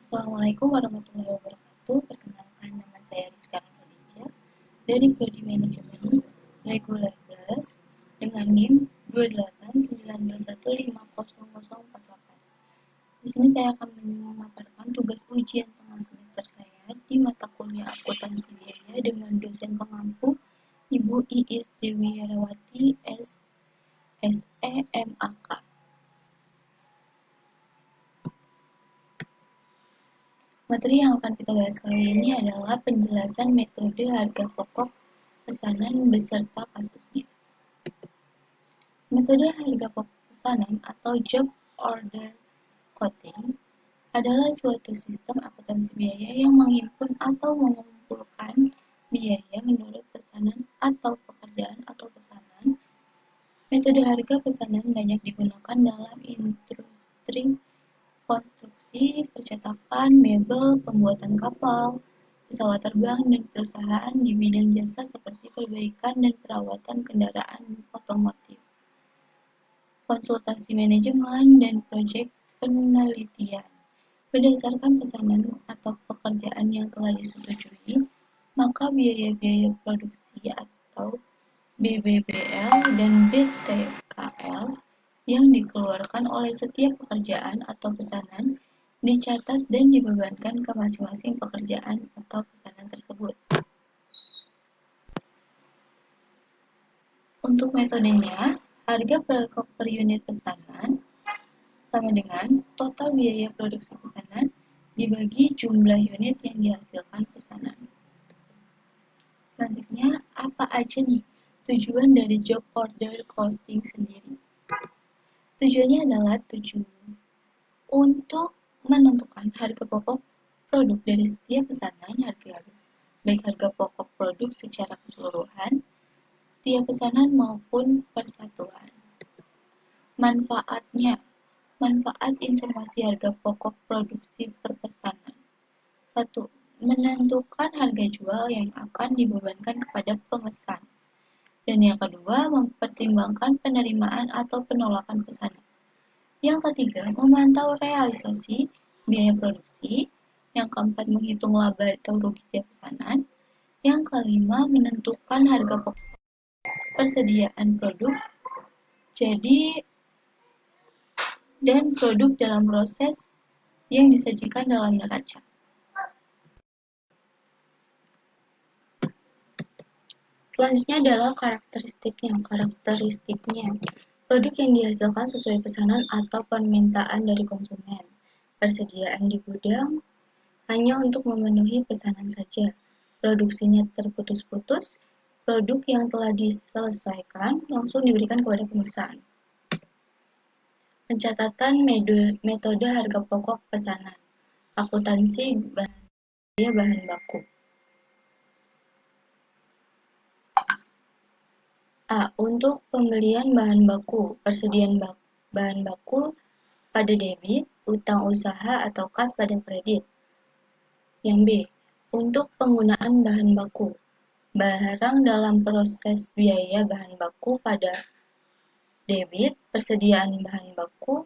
Assalamualaikum warahmatullahi wabarakatuh. Perkenalkan, nama saya Rizka Nurhadijah dari Prodi Manajemen Reguler Plus dengan NIM 28921500048. Di sini saya akan memaparkan tugas ujian tengah semester saya di mata kuliah akuntansi biaya dengan dosen pengampu Ibu Iis Dewi Herawati SEMAK. Materi yang akan kita bahas kali ini adalah penjelasan metode harga pokok pesanan beserta kasusnya. Metode harga pokok pesanan atau job order quoting adalah suatu sistem akuntansi biaya yang menghimpun atau mengumpulkan biaya menurut pesanan atau pekerjaan atau pesanan. Metode harga pesanan banyak digunakan dalam industri konstruksi, percetakan, mebel, pembuatan kapal, pesawat terbang, dan perusahaan di bidang jasa seperti perbaikan dan perawatan kendaraan otomotif, konsultasi manajemen, dan proyek penelitian. Berdasarkan pesanan atau pekerjaan yang telah disetujui, maka biaya-biaya produksi atau BBBL dan BTKL yang dikeluarkan oleh setiap pekerjaan atau pesanan dicatat dan dibebankan ke masing-masing pekerjaan atau pesanan tersebut. Untuk metodenya, harga pokok per unit pesanan sama dengan total biaya produksi pesanan dibagi jumlah unit yang dihasilkan pesanan. Selanjutnya, apa aja nih tujuan dari job order costing sendiri? Tujuannya adalah untuk menentukan harga pokok produk dari setiap pesanan baik harga pokok produk secara keseluruhan, tiap pesanan maupun persatuan. Manfaat informasi harga pokok produksi per pesanan. 1. Menentukan harga jual yang akan dibebankan kepada pemesan. Dan yang kedua, mempertimbangkan penerimaan atau penolakan pesanan. Yang ketiga, memantau realisasi biaya produksi. Yang keempat, menghitung laba atau rugi tiap pesanan. Yang kelima, menentukan harga pokok persediaan produk dan produk dalam proses yang disajikan dalam neraca. Selanjutnya adalah karakteristiknya. Produk yang dihasilkan sesuai pesanan atau permintaan dari konsumen. Persediaan di gudang hanya untuk memenuhi pesanan saja. Produksinya terputus-putus, produk yang telah diselesaikan langsung diberikan kepada pemesan. Pencatatan metode harga pokok pesanan. Akuntansi bahan baku. A. Untuk pembelian bahan baku, persediaan bahan baku pada debit, utang usaha atau kas pada kredit. Yang B. Untuk penggunaan bahan baku, barang dalam proses biaya bahan baku pada debit, persediaan bahan baku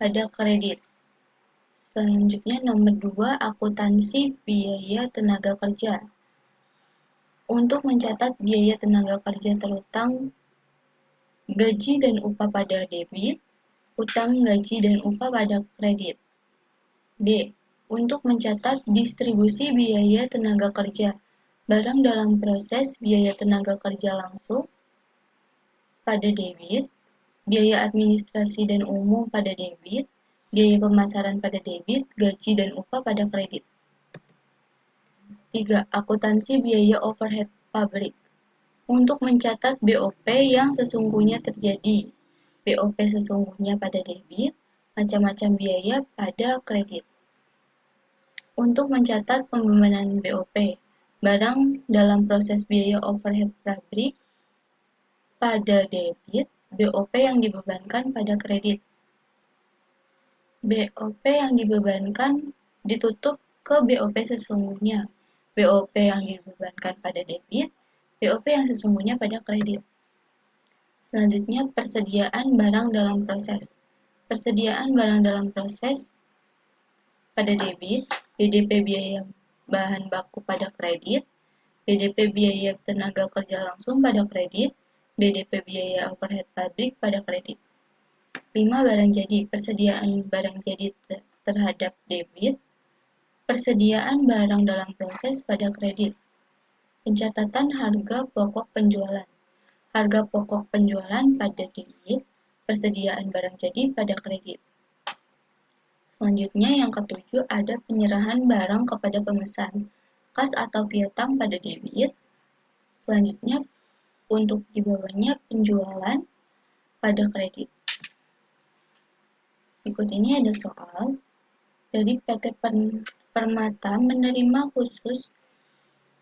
pada kredit. Selanjutnya nomor 2, akuntansi biaya tenaga kerja. Untuk mencatat biaya tenaga kerja terutang gaji dan upah pada debit, utang gaji dan upah pada kredit. B. Untuk mencatat distribusi biaya tenaga kerja, barang dalam proses biaya tenaga kerja langsung pada debit, biaya administrasi dan umum pada debit, biaya pemasaran pada debit, gaji dan upah pada kredit. 3. Akuntansi biaya overhead pabrik. Untuk mencatat BOP yang sesungguhnya terjadi, BOP sesungguhnya pada debit, macam-macam biaya pada kredit. Untuk mencatat pembebanan BOP, barang dalam proses biaya overhead pabrik pada debit, BOP yang dibebankan pada kredit. BOP yang dibebankan ditutup ke BOP sesungguhnya. BOP yang dibebankan pada debit, BOP yang sesungguhnya pada kredit. Selanjutnya, persediaan barang dalam proses. Persediaan barang dalam proses pada debit, BDP biaya bahan baku pada kredit, BDP biaya tenaga kerja langsung pada kredit, BDP biaya overhead pabrik pada kredit. 5. Barang jadi, persediaan barang jadi terhadap debit, persediaan barang dalam proses pada kredit, pencatatan harga pokok penjualan, harga pokok penjualan pada debit, persediaan barang jadi pada kredit. Selanjutnya yang ketujuh ada penyerahan barang kepada pemesan, kas atau piutang pada debit. Selanjutnya untuk di bawahnya penjualan pada kredit. Berikut ini ada soal. Dari PT Permata menerima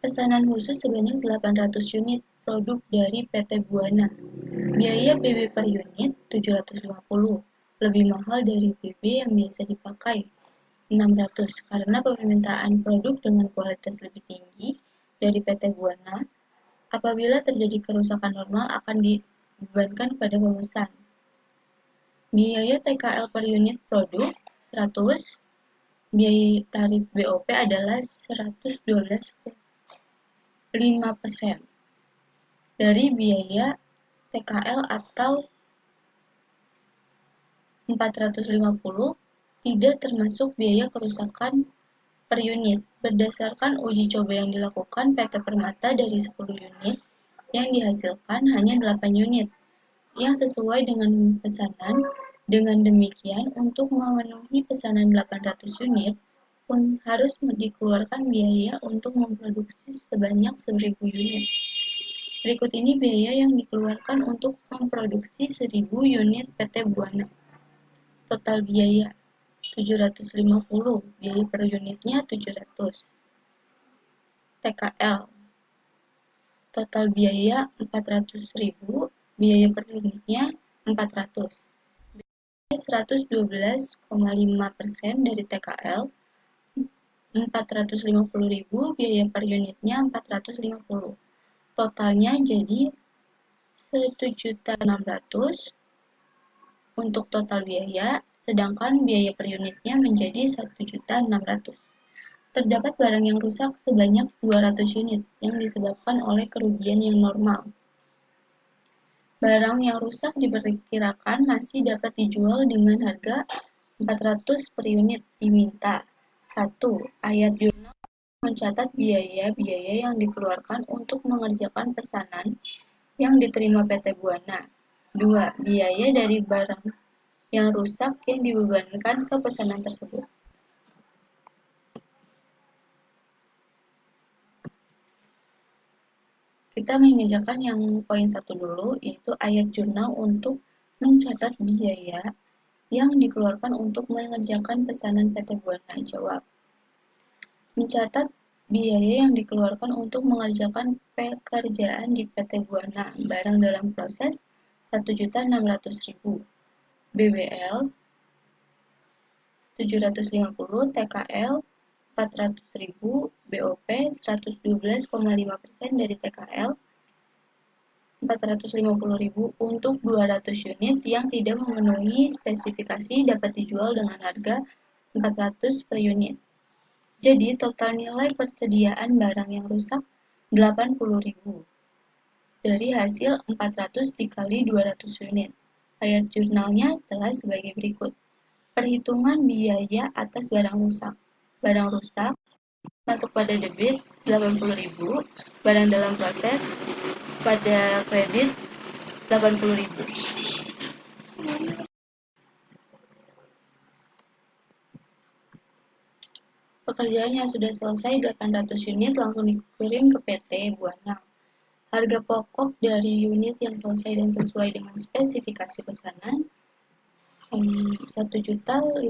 pesanan khusus sebanyak 800 unit produk dari PT Buana. Biaya BB per unit 750, lebih mahal dari BB yang biasa dipakai 600 karena permintaan produk dengan kualitas lebih tinggi dari PT Buana. Apabila terjadi kerusakan normal akan dibebankan pada pemesan. Biaya TKL per unit produk 100, biaya tarif BOP adalah 112,5% dari biaya TKL atau 450, tidak termasuk biaya kerusakan per unit. Berdasarkan uji coba yang dilakukan PT Permata, dari 10 unit yang dihasilkan hanya 8 unit yang sesuai dengan pesanan. Dengan demikian, untuk memenuhi pesanan 800 unit pun harus dikeluarkan biaya untuk memproduksi sebanyak 1000 unit. Berikut ini biaya yang dikeluarkan untuk memproduksi 1000 unit PT Buana. Total biaya 750, biaya per unitnya 700. TKL total biaya 400.000, biaya per unitnya 400. 112,5% dari TKL, 450.000, biaya per unitnya 450. Totalnya jadi 1.600.000 untuk total biaya, sedangkan biaya per unitnya menjadi 1.600.000. Terdapat barang yang rusak sebanyak 200 unit yang disebabkan oleh kerugian yang normal. Barang yang rusak diperkirakan masih dapat dijual dengan harga 400 per unit. Diminta 1. Ayat jurnal mencatat biaya-biaya yang dikeluarkan untuk mengerjakan pesanan yang diterima PT Buana. 2. Biaya dari barang yang rusak yang dibebankan ke pesanan tersebut. Kita mengerjakan yang poin 1 dulu, yaitu ayat jurnal untuk mencatat biaya yang dikeluarkan untuk mengerjakan pesanan PT Buana. Jawab. Mencatat biaya yang dikeluarkan untuk mengerjakan pekerjaan di PT Buana. Barang dalam proses 1.600.000. BBL 750, TKL 400.000, BOP 112,5% dari TKL 450.000 untuk 200 unit yang tidak memenuhi spesifikasi dapat dijual dengan harga 400 per unit. Jadi total nilai persediaan barang yang rusak 80.000 dari hasil 400 dikali 200 unit. Ayat jurnalnya adalah sebagai berikut. Perhitungan biaya atas barang rusak. Barang rusak masuk pada debit 80.000, barang dalam proses pada kredit 80.000. Pekerjaan yang sudah selesai 800 unit langsung dikirim ke PT Buana. Harga pokok dari unit yang selesai dan sesuai dengan spesifikasi pesanan 1.520.000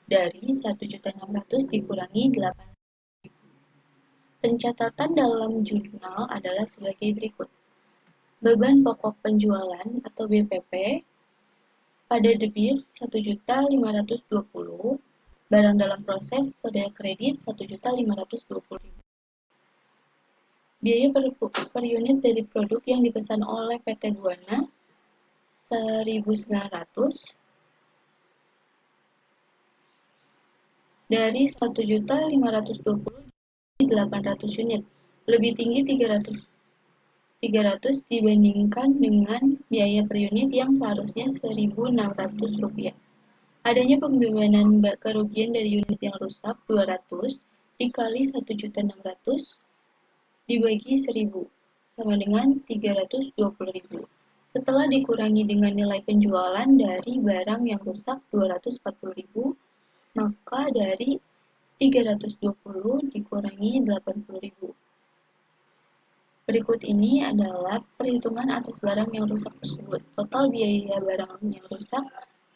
dari 1.600.000 dikurangi 8. Pencatatan dalam jurnal adalah sebagai berikut. Beban pokok penjualan atau BPP pada debit 1.520, barang dalam proses pada kredit 1.520.000. Biaya per unit dari produk yang dipesan oleh PT Buana 1.900. dari 1.520.800 unit, lebih tinggi 300 dibandingkan dengan biaya per unit yang seharusnya Rp1.600. Adanya pembebanan kerugian dari unit yang rusak 200 dikali 1.600 dibagi 1.000 sama dengan 320.000. Setelah dikurangi dengan nilai penjualan dari barang yang rusak 240.000, maka dari 320 dikurangi 80.000. Berikut ini adalah perhitungan atas barang yang rusak tersebut. Total biaya barang yang rusak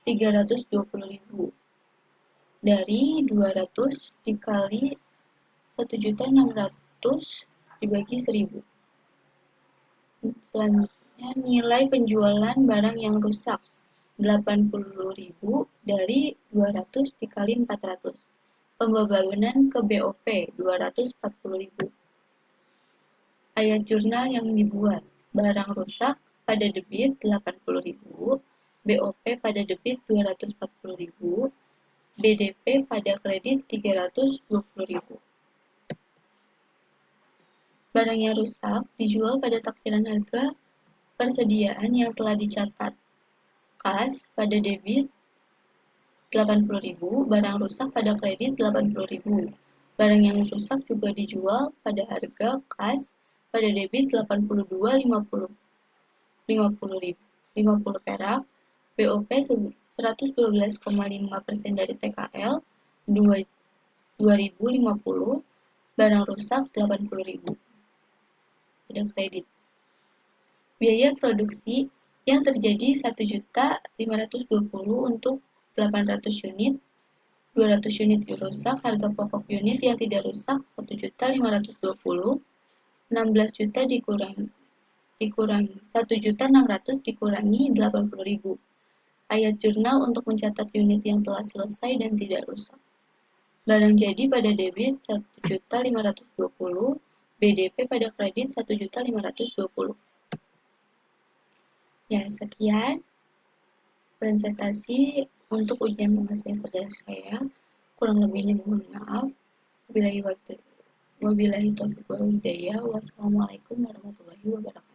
320.000 dari 200 dikali 1.600 dibagi 1.000. Selanjutnya nilai penjualan barang yang rusak 80.000 dari 200 dikali 400. Pembebanan ke BOP 240.000. Ayat jurnal yang dibuat. Barang rusak pada debit 80.000, BOP pada debit 240.000, BDP pada kredit 320.000. Barang yang rusak dijual pada taksiran harga persediaan yang telah dicatat. Kas pada debit 80.000, barang rusak pada kredit 80.000. Barang yang rusak juga dijual pada harga kas pada debit 82.50 perak, BOP 112,5% dari TKL 2050, barang rusak 80.000. Ada kredit. Biaya produksi yang terjadi 1.520 untuk 800 unit, 200 unit rusak, harga pokok unit yang tidak rusak 1.520, 16 juta dikurangi 1.600 dikurangi 80.000. Ayat jurnal untuk mencatat unit yang telah selesai dan tidak rusak. Barang jadi pada debit 1.520, BDP pada kredit 1.520. Ya, sekian presentasi untuk ujian tengah semester dari saya. Kurang lebihnya mohon maaf. Wabillahi taufiq wal hidayah. Wassalamualaikum warahmatullahi wabarakatuh.